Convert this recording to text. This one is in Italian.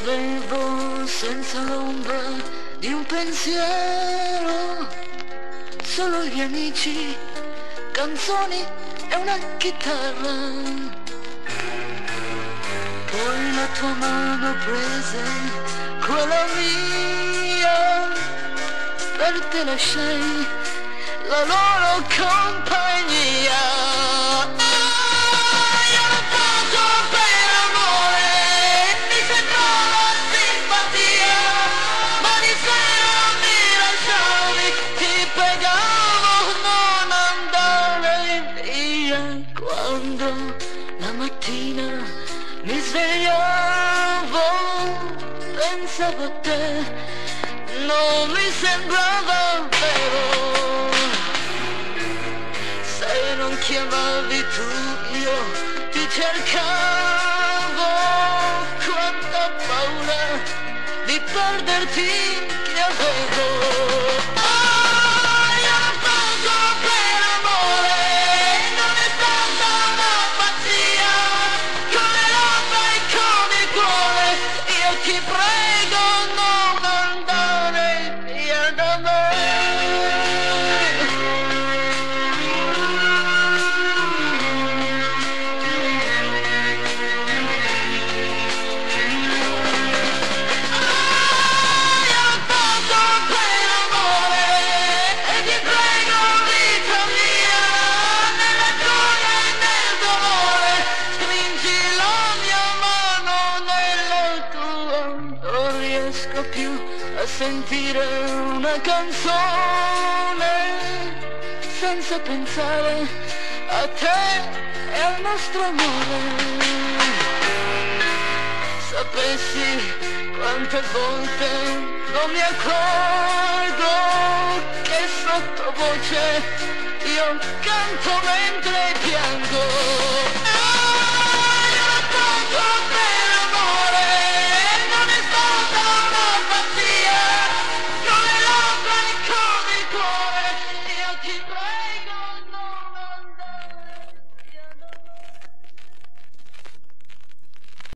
vivevo senza l'ombra di un pensiero, solo gli amici, canzoni e una chitarra. Poi la tua mano prese quella mia, per te lasciai la loro compagnia. Quando la mattina mi svegliavo, pensavo a te, non mi sembrava vero. Se non chiamavi tu, io ti cercavo, quanta paura di perderti che avevo. Ti prego non andare via da me. Io ho fatto per amore e ti prego vita mia, nella gioia e nel dolore, stringi la mia mano nella tua. Non riesco più a sentire una canzone senza pensare a te e al nostro amore. Sapessi quante volte non mi accorgo che sottovoce io canto mentre piango.